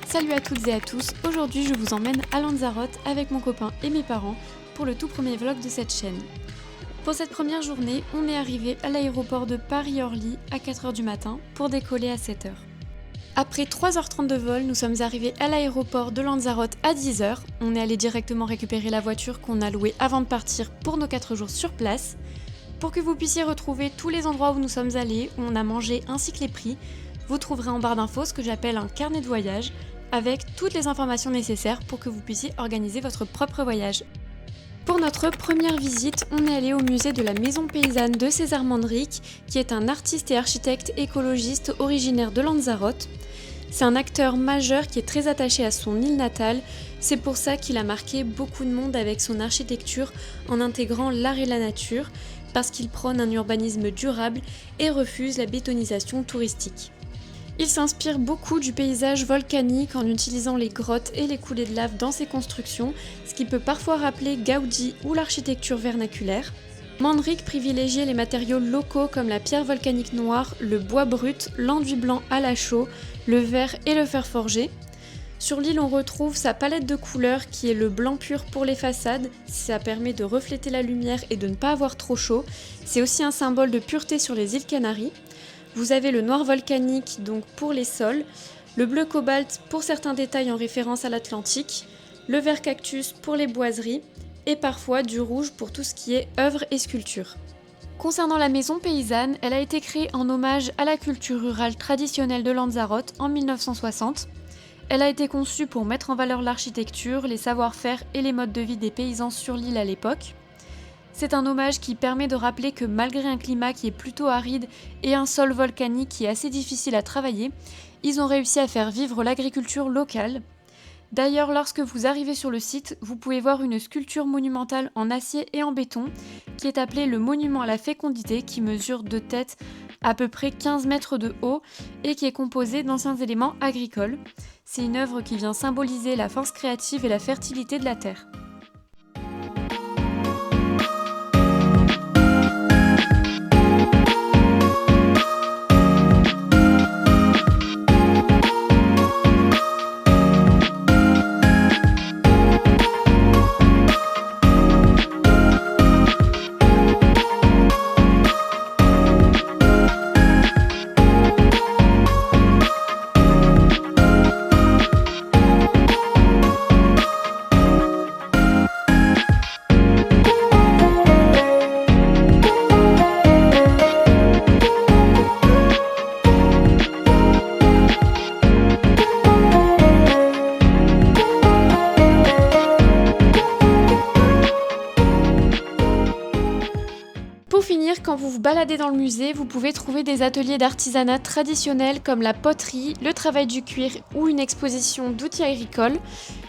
Salut à toutes et à tous, aujourd'hui je vous emmène à Lanzarote avec mon copain et mes parents pour le tout premier vlog de cette chaîne. Pour cette première journée, on est arrivé à l'aéroport de Paris-Orly à 4h du matin pour décoller à 7h. Après 3h30 de vol, nous sommes arrivés à l'aéroport de Lanzarote à 10h. On est allé directement récupérer la voiture qu'on a louée avant de partir pour nos 4 jours sur place. Pour que vous puissiez retrouver tous les endroits où nous sommes allés, où on a mangé ainsi que les prix, vous trouverez en barre d'infos ce que j'appelle un carnet de voyage avec toutes les informations nécessaires pour que vous puissiez organiser votre propre voyage. Pour notre première visite, on est allé au musée de la maison paysanne de César Manrique, qui est un artiste et architecte écologiste originaire de Lanzarote. C'est un acteur majeur qui est très attaché à son île natale, c'est pour ça qu'il a marqué beaucoup de monde avec son architecture en intégrant l'art et la nature, parce qu'il prône un urbanisme durable et refuse la bétonisation touristique. Il s'inspire beaucoup du paysage volcanique en utilisant les grottes et les coulées de lave dans ses constructions, ce qui peut parfois rappeler Gaudi ou l'architecture vernaculaire. Manrique privilégiait les matériaux locaux comme la pierre volcanique noire, le bois brut, l'enduit blanc à la chaux, le verre et le fer forgé. Sur l'île, on retrouve sa palette de couleurs qui est le blanc pur pour les façades, ça permet de refléter la lumière et de ne pas avoir trop chaud. C'est aussi un symbole de pureté sur les îles Canaries. Vous avez le noir volcanique donc pour les sols, le bleu cobalt pour certains détails en référence à l'Atlantique, le vert cactus pour les boiseries et parfois du rouge pour tout ce qui est œuvres et sculptures. Concernant la maison paysanne, elle a été créée en hommage à la culture rurale traditionnelle de Lanzarote en 1960. Elle a été conçue pour mettre en valeur l'architecture, les savoir-faire et les modes de vie des paysans sur l'île à l'époque. C'est un hommage qui permet de rappeler que malgré un climat qui est plutôt aride et un sol volcanique qui est assez difficile à travailler, ils ont réussi à faire vivre l'agriculture locale. D'ailleurs, lorsque vous arrivez sur le site, vous pouvez voir une sculpture monumentale en acier et en béton qui est appelée le monument à la fécondité qui mesure de tête à peu près 15 mètres de haut et qui est composée d'anciens éléments agricoles. C'est une œuvre qui vient symboliser la force créative et la fertilité de la terre. Pour finir, quand vous vous baladez dans le musée, vous pouvez trouver des ateliers d'artisanat traditionnels comme la poterie, le travail du cuir ou une exposition d'outils agricoles.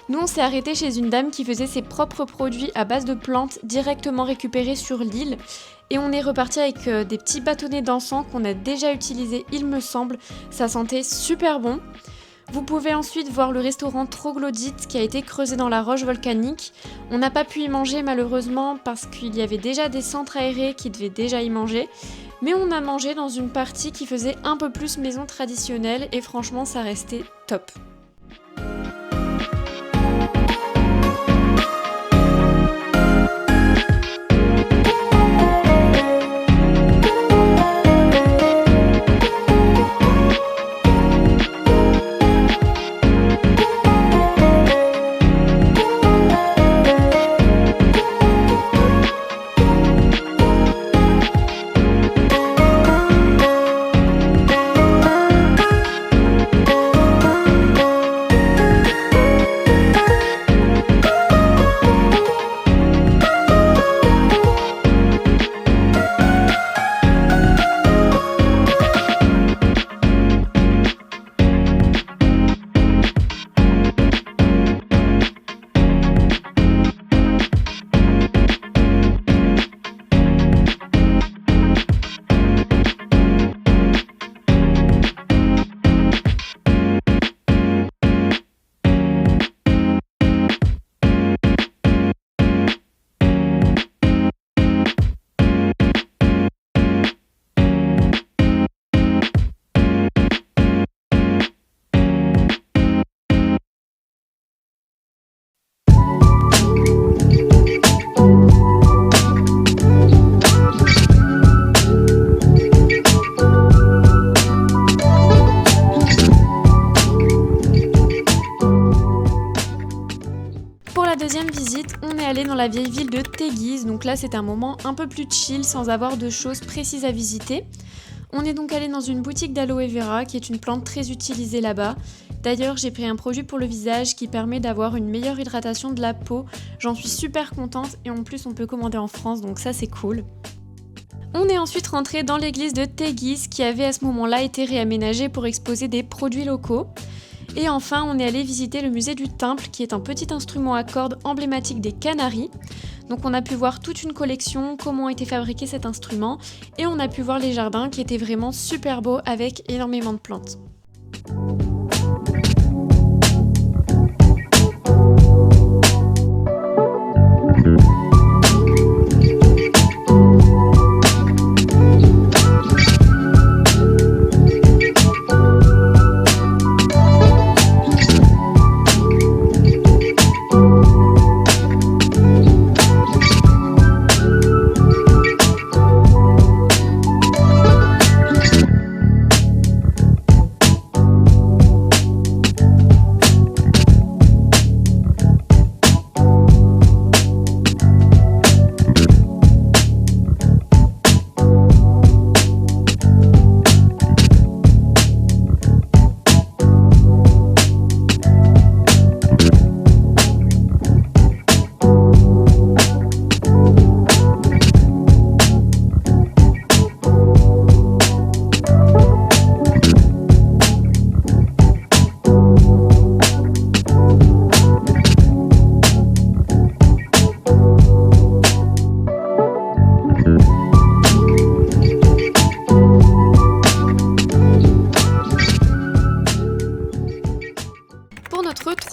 Nous, on s'est arrêté chez une dame qui faisait ses propres produits à base de plantes directement récupérées sur l'île. Et on est reparti avec des petits bâtonnets d'encens qu'on a déjà utilisés, il me semble. Ça sentait super bon. Vous pouvez ensuite voir le restaurant Troglodyte qui a été creusé dans la roche volcanique. On n'a pas pu y manger malheureusement parce qu'il y avait déjà des centres aérés qui devaient déjà y manger. Mais on a mangé dans une partie qui faisait un peu plus maison traditionnelle et franchement ça restait top. deuxième visite, on est allé dans la vieille ville de Teguise, donc là c'était un moment un peu plus chill sans avoir de choses précises à visiter. On est donc allé dans une boutique d'aloe vera qui est une plante très utilisée là-bas. D'ailleurs, j'ai pris un produit pour le visage qui permet d'avoir une meilleure hydratation de la peau. J'en suis super contente et en plus on peut commander en France, donc ça c'est cool. On est ensuite rentré dans l'église de Teguise qui avait à ce moment-là été réaménagée pour exposer des produits locaux. Et enfin, on est allé visiter le musée du timbre qui est un petit instrument à cordes emblématique des Canaries. Donc on a pu voir toute une collection, comment a été fabriqué cet instrument et on a pu voir les jardins qui étaient vraiment super beaux avec énormément de plantes.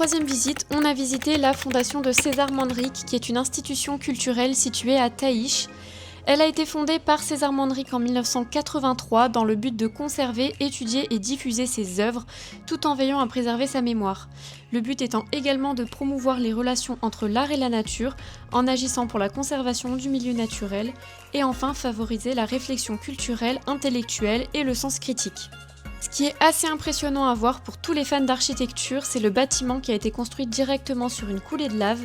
Troisième visite, on a visité la fondation de César Manrique, qui est une institution culturelle située à Taïch. Elle a été fondée par César Manrique en 1983 dans le but de conserver, étudier et diffuser ses œuvres, tout en veillant à préserver sa mémoire. Le but étant également de promouvoir les relations entre l'art et la nature, en agissant pour la conservation du milieu naturel, et enfin favoriser la réflexion culturelle, intellectuelle et le sens critique. Ce qui est assez impressionnant à voir pour tous les fans d'architecture, c'est le bâtiment qui a été construit directement sur une coulée de lave.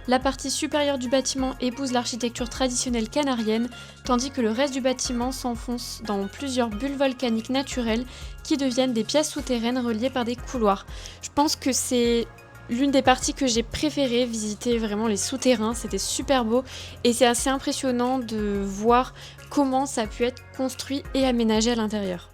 La partie supérieure du bâtiment épouse l'architecture traditionnelle canarienne, tandis que le reste du bâtiment s'enfonce dans plusieurs bulles volcaniques naturelles qui deviennent des pièces souterraines reliées par des couloirs. Je pense que c'est l'une des parties que j'ai préférées, visiter vraiment les souterrains, c'était super beau et c'est assez impressionnant de voir comment ça a pu être construit et aménagé à l'intérieur.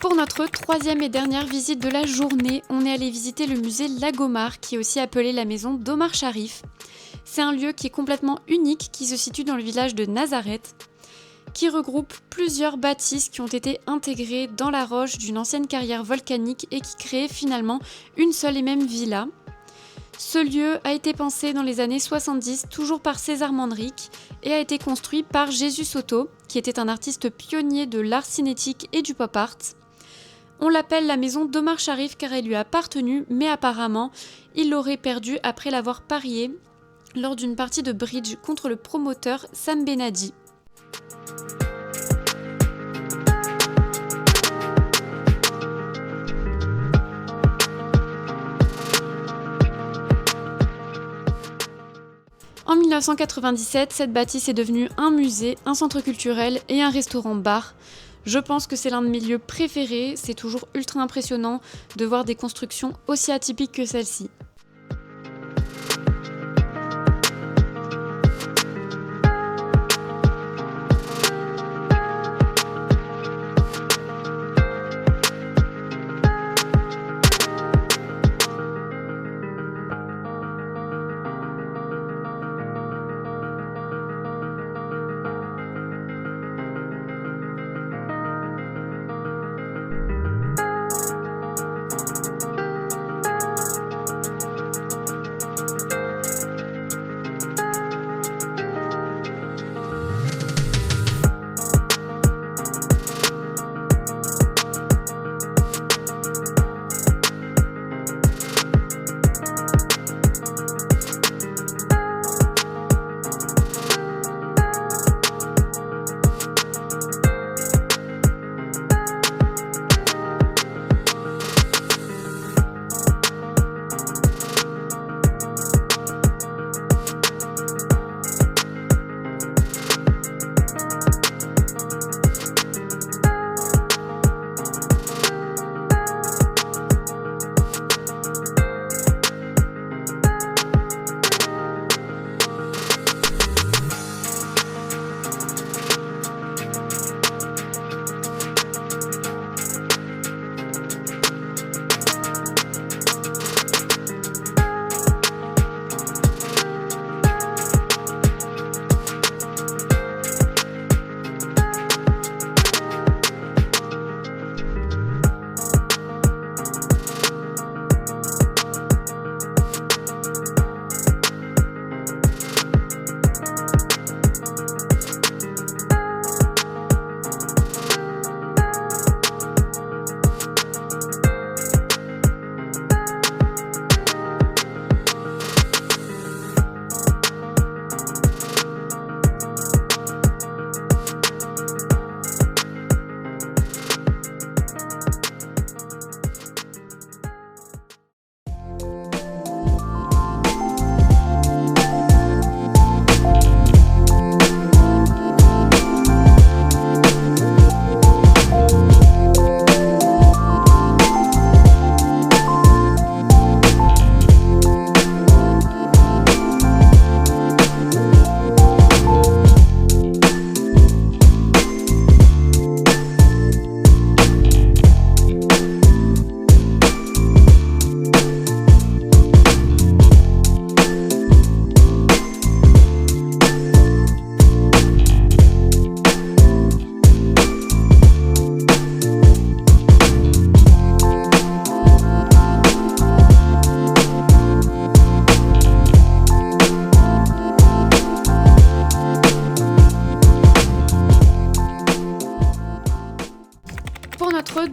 Pour notre troisième et dernière visite de la journée, on est allé visiter le musée Lagomar, qui est aussi appelé la maison d'Omar Sharif. C'est un lieu qui est complètement unique, qui se situe dans le village de Nazareth, qui regroupe plusieurs bâtisses qui ont été intégrées dans la roche d'une ancienne carrière volcanique et qui créent finalement une seule et même villa. Ce lieu a été pensé dans les années 70, toujours par César Manrique, et a été construit par Jesús Soto, qui était un artiste pionnier de l'art cinétique et du pop art. On l'appelle la maison d'Omar Sharif car elle lui a appartenu, mais apparemment, il l'aurait perdue après l'avoir parié lors d'une partie de bridge contre le promoteur Sam Benadi. En 1997, cette bâtisse est devenue un musée, un centre culturel et un restaurant-bar. Je pense que c'est l'un de mes lieux préférés, c'est toujours ultra impressionnant de voir des constructions aussi atypiques que celle-ci.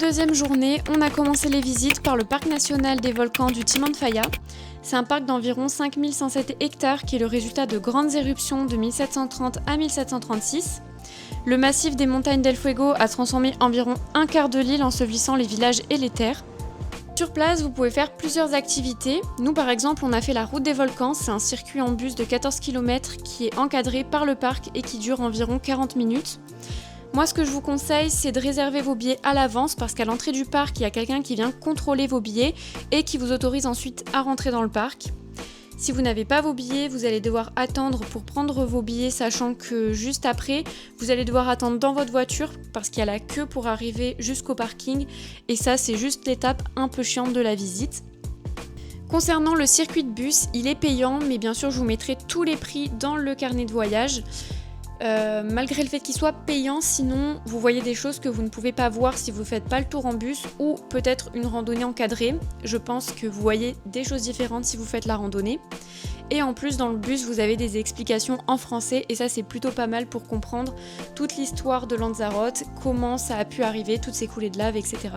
deuxième journée, on a commencé les visites par le parc national des volcans du Timanfaya. C'est un parc d'environ 5107 hectares qui est le résultat de grandes éruptions de 1730 à 1736. Le massif des montagnes d'El Fuego a transformé environ un quart de l'île, ensevelissant les villages et les terres. Sur place, vous pouvez faire plusieurs activités. Nous, par exemple, on a fait la route des volcans. C'est un circuit en bus de 14 km qui est encadré par le parc et qui dure environ 40 minutes. Moi, ce que je vous conseille, c'est de réserver vos billets à l'avance parce qu'à l'entrée du parc, il y a quelqu'un qui vient contrôler vos billets et qui vous autorise ensuite à rentrer dans le parc. Si vous n'avez pas vos billets, vous allez devoir attendre pour prendre vos billets, sachant que juste après, vous allez devoir attendre dans votre voiture parce qu'il y a la queue pour arriver jusqu'au parking. Et ça, c'est juste l'étape un peu chiante de la visite. Concernant le circuit de bus, il est payant, mais bien sûr, je vous mettrai tous les prix dans le carnet de voyage. Malgré le fait qu'il soit payant, sinon vous voyez des choses que vous ne pouvez pas voir si vous ne faites pas le tour en bus ou peut-être une randonnée encadrée. Je pense que vous voyez des choses différentes si vous faites la randonnée. Et en plus dans le bus vous avez des explications en français et ça c'est plutôt pas mal pour comprendre toute l'histoire de Lanzarote, comment ça a pu arriver, toutes ces coulées de lave, etc.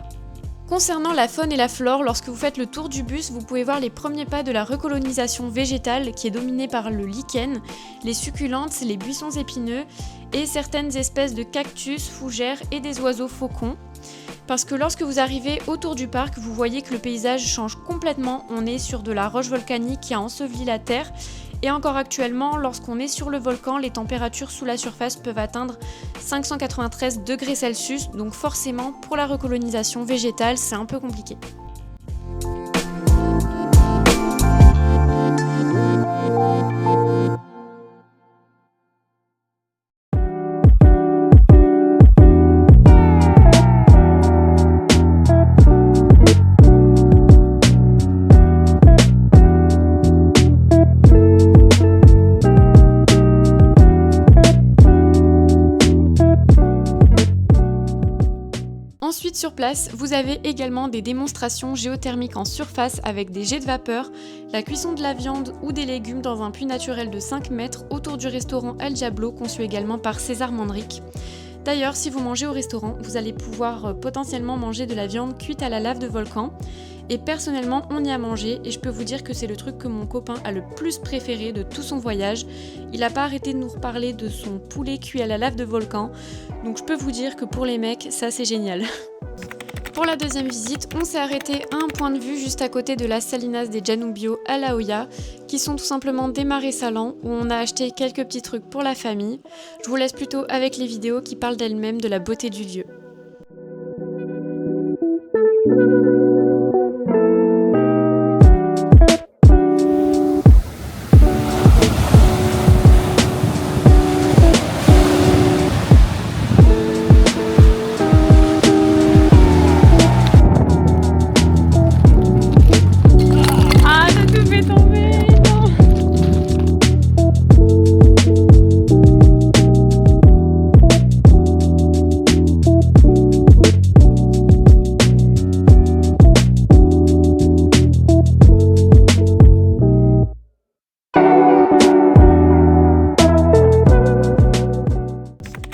Concernant la faune et la flore, lorsque vous faites le tour du bus, vous pouvez voir les premiers pas de la recolonisation végétale qui est dominée par le lichen, les succulentes, les buissons épineux et certaines espèces de cactus, fougères et des oiseaux faucons. Parce que lorsque vous arrivez autour du parc, vous voyez que le paysage change complètement. On est sur de la roche volcanique qui a enseveli la terre. Et encore actuellement, lorsqu'on est sur le volcan, les températures sous la surface peuvent atteindre 593 degrés Celsius. Donc forcément, pour la recolonisation végétale, c'est un peu compliqué. Ensuite sur place, vous avez également des démonstrations géothermiques en surface avec des jets de vapeur, la cuisson de la viande ou des légumes dans un puits naturel de 5 mètres autour du restaurant El Diablo conçu également par César Manrique. D'ailleurs, si vous mangez au restaurant, vous allez pouvoir potentiellement manger de la viande cuite à la lave de volcan. Et personnellement, on y a mangé et je peux vous dire que c'est le truc que mon copain a le plus préféré de tout son voyage. Il n'a pas arrêté de nous reparler de son poulet cuit à la lave de volcan. Donc je peux vous dire que pour les mecs, ça c'est génial. Pour la deuxième visite, on s'est arrêté à un point de vue juste à côté de la Salinas des Janubio à La Jolla, qui sont tout simplement des marais salants où on a acheté quelques petits trucs pour la famille. Je vous laisse plutôt avec les vidéos qui parlent d'elles-mêmes de la beauté du lieu.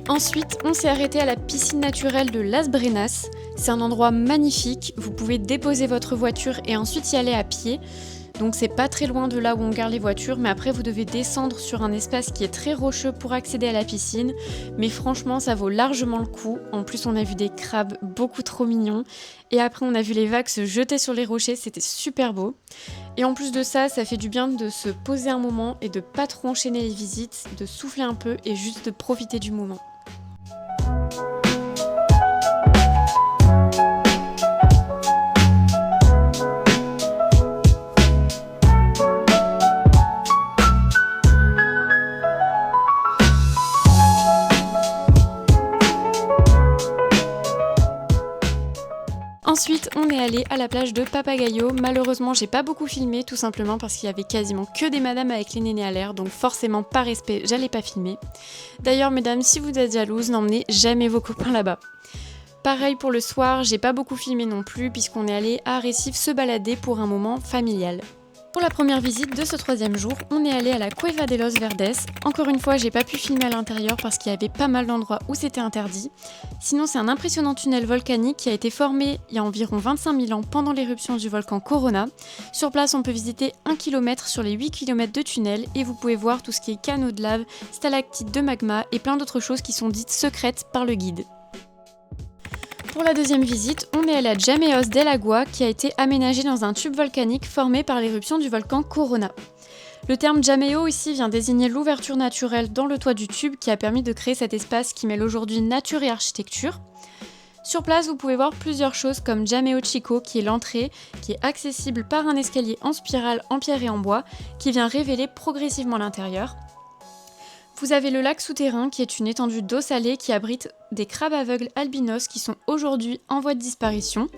Ensuite, on s'est arrêté à la piscine naturelle de Las Brenas. C'est un endroit magnifique, vous pouvez déposer votre voiture et ensuite y aller à pied. Donc c'est pas très loin de là où on gare les voitures, mais après vous devez descendre sur un espace qui est très rocheux pour accéder à la piscine. Mais franchement, ça vaut largement le coup. En plus, on a vu des crabes beaucoup trop mignons. Et après, on a vu les vagues se jeter sur les rochers, c'était super beau. Et en plus de ça, ça fait du bien de se poser un moment et de pas trop enchaîner les visites, de souffler un peu et juste de profiter du moment. Ensuite, on est allé à la plage de Papagayo. Malheureusement, j'ai pas beaucoup filmé, tout simplement parce qu'il y avait quasiment que des madames avec les nénés à l'air, donc forcément, par respect, j'allais pas filmer. D'ailleurs, mesdames, si vous êtes jalouses, n'emmenez jamais vos copains là-bas. Pareil pour le soir, j'ai pas beaucoup filmé non plus, puisqu'on est allé à Recife se balader pour un moment familial. Pour la première visite de ce 3e jour, on est allé à la Cueva de los Verdes. Encore une fois, j'ai pas pu filmer à l'intérieur parce qu'il y avait pas mal d'endroits où c'était interdit. Sinon, c'est un impressionnant tunnel volcanique qui a été formé il y a environ 25 000 ans pendant l'éruption du volcan Corona. Sur place, on peut visiter 1 km sur les 8 km de tunnel et vous pouvez voir tout ce qui est canaux de lave, stalactites de magma et plein d'autres choses qui sont dites secrètes par le guide. Pour la deuxième visite, on est allé à Llameos del Agua qui a été aménagé dans un tube volcanique formé par l'éruption du volcan Corona. Le terme Llameo ici vient désigner l'ouverture naturelle dans le toit du tube qui a permis de créer cet espace qui mêle aujourd'hui nature et architecture. Sur place, vous pouvez voir plusieurs choses comme Llameo Chico qui est l'entrée, qui est accessible par un escalier en spirale en pierre et en bois qui vient révéler progressivement l'intérieur. Vous avez le lac souterrain qui est une étendue d'eau salée qui abrite des crabes aveugles albinos qui sont aujourd'hui en voie de disparition.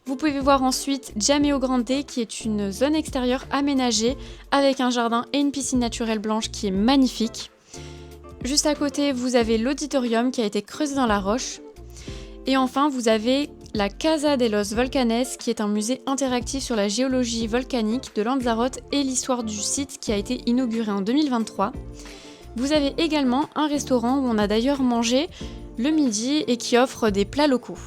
Vous pouvez voir ensuite Llameo Grande qui est une zone extérieure aménagée avec un jardin et une piscine naturelle blanche qui est magnifique. Juste à côté, vous avez l'auditorium qui a été creusé dans la roche. Et enfin, vous avez la Casa de los Volcanes qui est un musée interactif sur la géologie volcanique de Lanzarote et l'histoire du site qui a été inauguré en 2023. Vous avez également un restaurant où on a d'ailleurs mangé le midi et qui offre des plats locaux.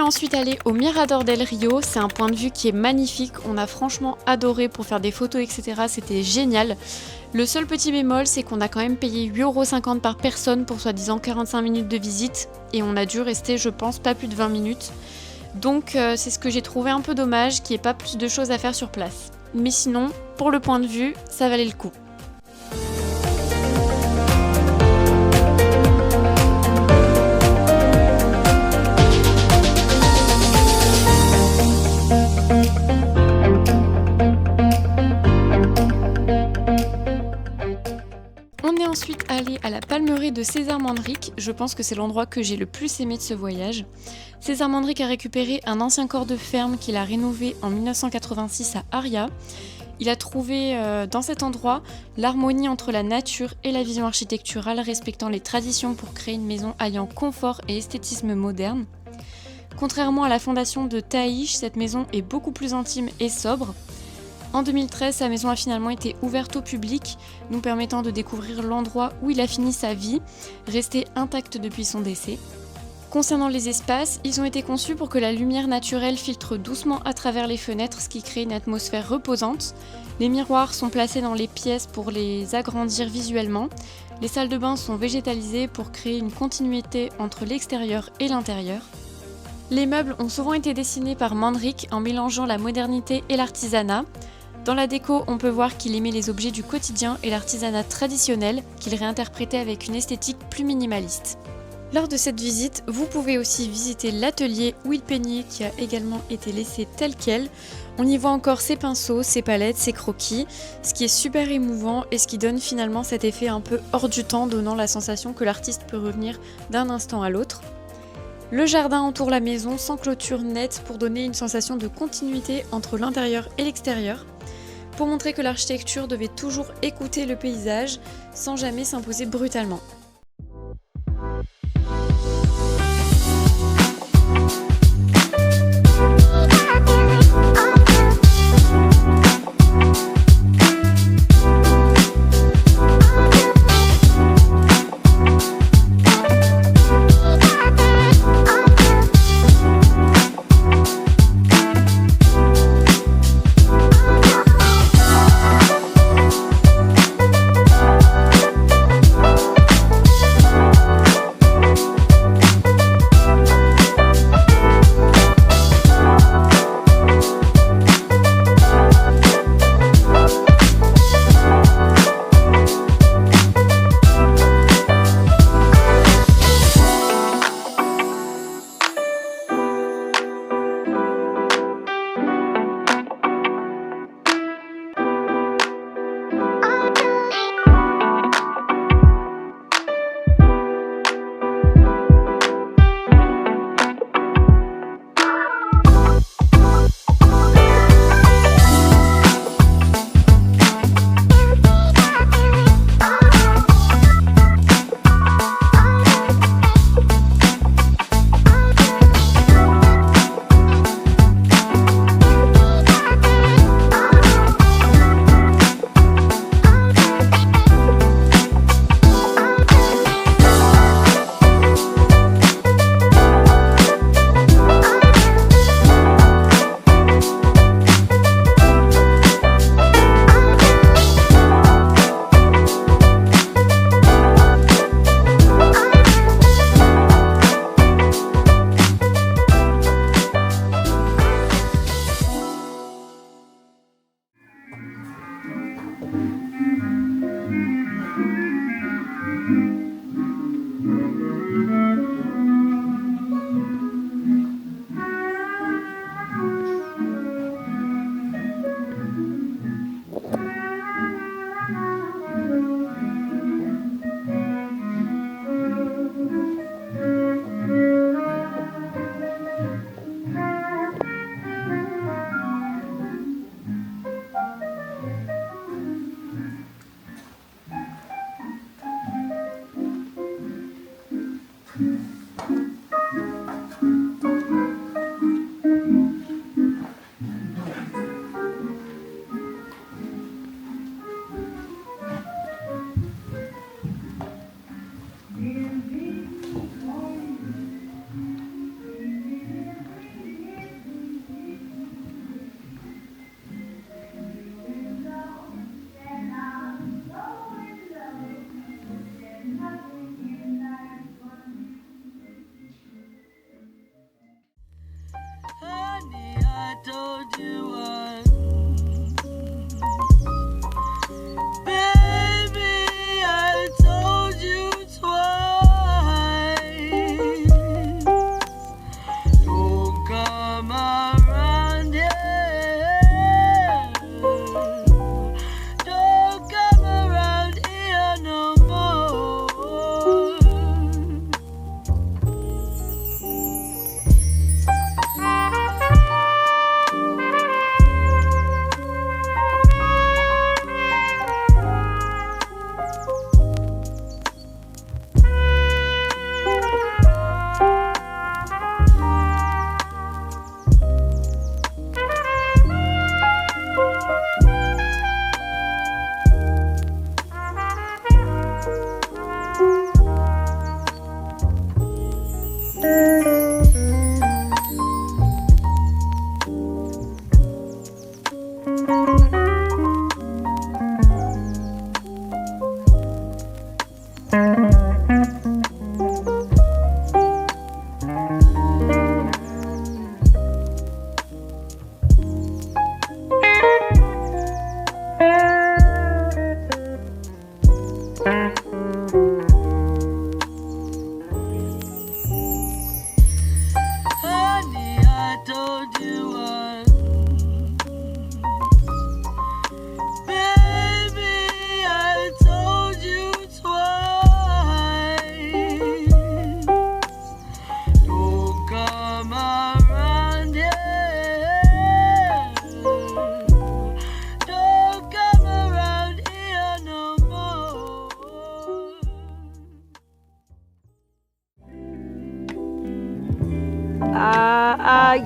Ensuite allé au Mirador del Rio, c'est un point de vue qui est magnifique, on a franchement adoré pour faire des photos etc, c'était génial. Le seul petit bémol c'est qu'on a quand même payé 8,50€ par personne pour soi-disant 45 minutes de visite et on a dû rester je pense pas plus de 20 minutes. Donc c'est ce que j'ai trouvé un peu dommage qu'il n'y ait pas plus de choses à faire sur place. Mais sinon, pour le point de vue, ça valait le coup. Ensuite aller à la palmeraie de César Manrique, je pense que c'est l'endroit que j'ai le plus aimé de ce voyage. César Manrique a récupéré un ancien corps de ferme qu'il a rénové en 1986 à Aria. Il a trouvé dans cet endroit l'harmonie entre la nature et la vision architecturale respectant les traditions pour créer une maison alliant confort et esthétisme moderne. Contrairement à la fondation de Taïch, cette maison est beaucoup plus intime et sobre. En 2013, sa maison a finalement été ouverte au public, nous permettant de découvrir l'endroit où il a fini sa vie, resté intact depuis son décès. Concernant les espaces, ils ont été conçus pour que la lumière naturelle filtre doucement à travers les fenêtres, ce qui crée une atmosphère reposante. Les miroirs sont placés dans les pièces pour les agrandir visuellement. Les salles de bain sont végétalisées pour créer une continuité entre l'extérieur et l'intérieur. Les meubles ont souvent été dessinés par Mandrick en mélangeant la modernité et l'artisanat. Dans la déco, on peut voir qu'il aimait les objets du quotidien et l'artisanat traditionnel, qu'il réinterprétait avec une esthétique plus minimaliste. Lors de cette visite, vous pouvez aussi visiter l'atelier où il peignait qui a également été laissé tel quel. On y voit encore ses pinceaux, ses palettes, ses croquis, ce qui est super émouvant et ce qui donne finalement cet effet un peu hors du temps, donnant la sensation que l'artiste peut revenir d'un instant à l'autre. Le jardin entoure la maison sans clôture nette pour donner une sensation de continuité entre l'intérieur et l'extérieur, pour montrer que l'architecture devait toujours écouter le paysage sans jamais s'imposer brutalement.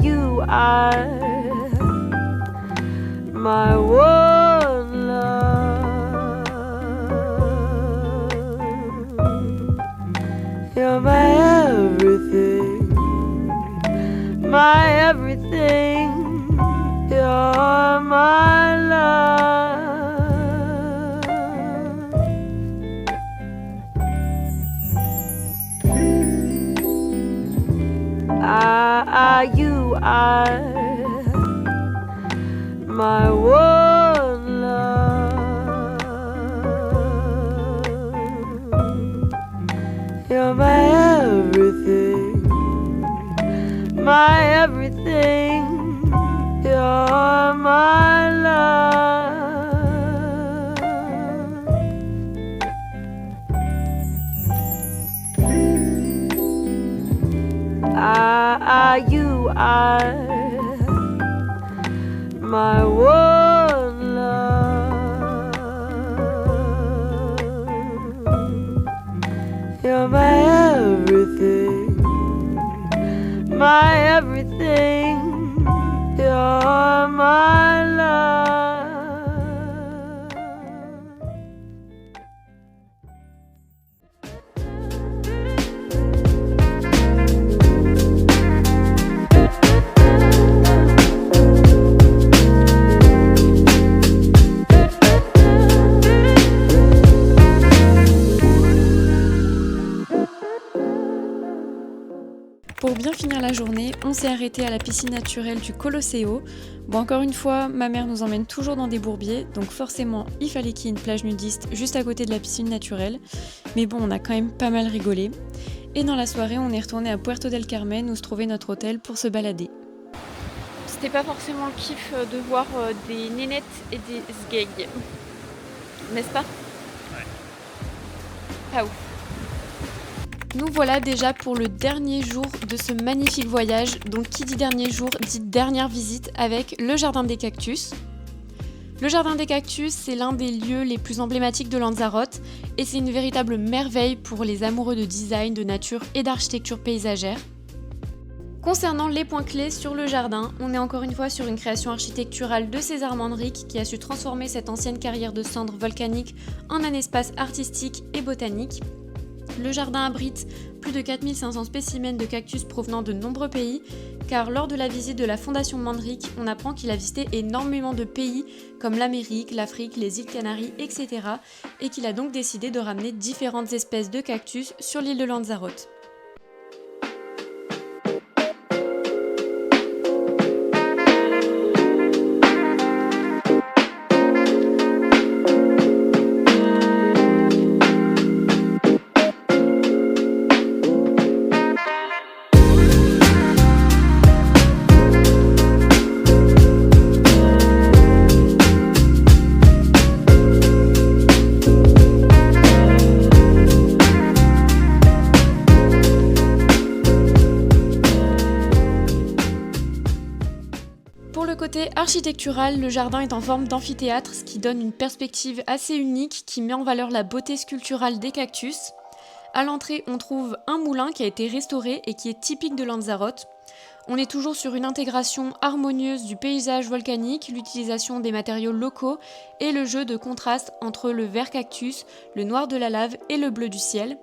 You are my one love. You're my everything, my everything. You're my love. You are my one love. You're my everything, my everything. You're my love. You are my one love. You're my everything, my everything. You're my love. Pour bien finir la journée, on s'est arrêté à la piscine naturelle du Colosseo. Bon, encore une fois, ma mère nous emmène toujours dans des bourbiers, donc forcément, il fallait qu'il y ait une plage nudiste juste à côté de la piscine naturelle. Mais bon, on a quand même pas mal rigolé. Et dans la soirée, on est retourné à Puerto del Carmen où se trouvait notre hôtel pour se balader. C'était pas forcément le kiff de voir des nénettes et des sgegs, n'est-ce pas? Ouais. Pas ouf. Nous voilà déjà pour le dernier jour de ce magnifique voyage. Donc qui dit dernier jour dit dernière visite avec le Jardin des Cactus. Le Jardin des Cactus, c'est l'un des lieux les plus emblématiques de Lanzarote et c'est une véritable merveille pour les amoureux de design, de nature et d'architecture paysagère. Concernant les points clés sur le jardin, on est encore une fois sur une création architecturale de César Manrique qui a su transformer cette ancienne carrière de cendres volcaniques en un espace artistique et botanique. Le jardin abrite plus de 4500 spécimens de cactus provenant de nombreux pays, car lors de la visite de la Fondation Manrique, on apprend qu'il a visité énormément de pays comme l'Amérique, l'Afrique, les îles Canaries, etc. et qu'il a donc décidé de ramener différentes espèces de cactus sur l'île de Lanzarote. Côté architectural, le jardin est en forme d'amphithéâtre, ce qui donne une perspective assez unique qui met en valeur la beauté sculpturale des cactus. À l'entrée, on trouve un moulin qui a été restauré et qui est typique de Lanzarote. On est toujours sur une intégration harmonieuse du paysage volcanique, l'utilisation des matériaux locaux et le jeu de contraste entre le vert cactus, le noir de la lave et le bleu du ciel.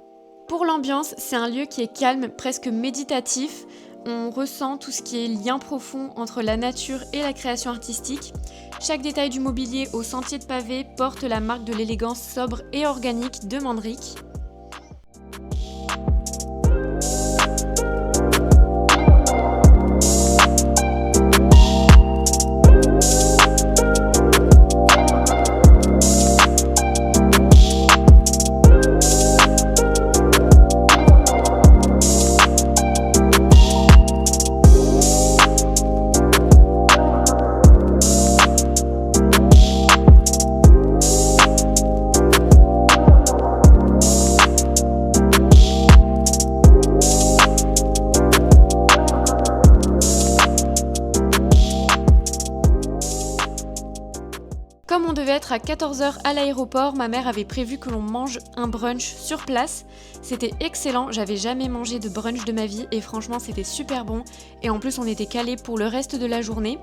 Pour l'ambiance, c'est un lieu qui est calme, presque méditatif. On ressent tout ce qui est lien profond entre la nature et la création artistique. Chaque détail du mobilier au sentier de pavé porte la marque de l'élégance sobre et organique de Manrique. être à 14h à l'aéroport, ma mère avait prévu que l'on mange un brunch sur place. C'était excellent, j'avais jamais mangé de brunch de ma vie et franchement c'était super bon. Et en plus on était calés pour le reste de la journée.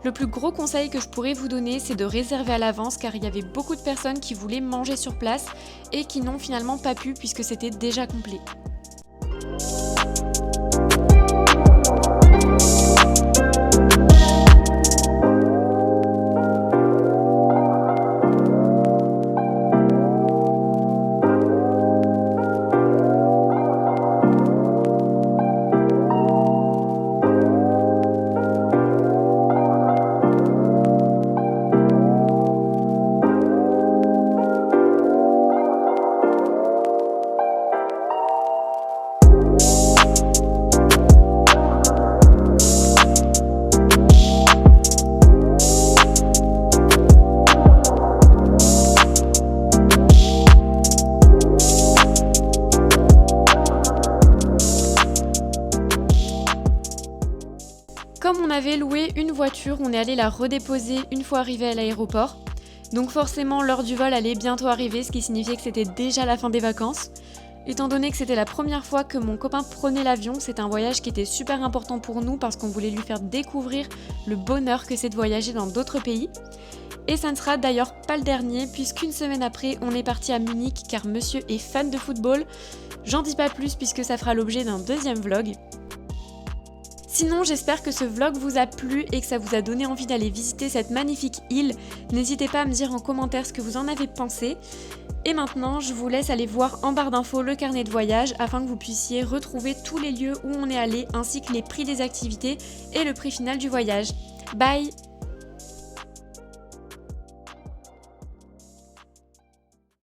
Le plus gros conseil que je pourrais vous donner, c'est de réserver à l'avance car il y avait beaucoup de personnes qui voulaient manger sur place et qui n'ont finalement pas pu puisque c'était déjà complet. Comme on avait loué une voiture, on est allé la redéposer une fois arrivé à l'aéroport. Donc forcément l'heure du vol allait bientôt arriver, ce qui signifiait que c'était déjà la fin des vacances. Étant donné que c'était la première fois que mon copain prenait l'avion, c'était un voyage qui était super important pour nous parce qu'on voulait lui faire découvrir le bonheur que c'est de voyager dans d'autres pays. Et ça ne sera d'ailleurs pas le dernier puisqu'une semaine après on est parti à Munich car monsieur est fan de football. J'en dis pas plus puisque ça fera l'objet d'un deuxième vlog. Sinon, j'espère que ce vlog vous a plu et que ça vous a donné envie d'aller visiter cette magnifique île. N'hésitez pas à me dire en commentaire ce que vous en avez pensé. Et maintenant, je vous laisse aller voir en barre d'infos le carnet de voyage afin que vous puissiez retrouver tous les lieux où on est allé ainsi que les prix des activités et le prix final du voyage. Bye!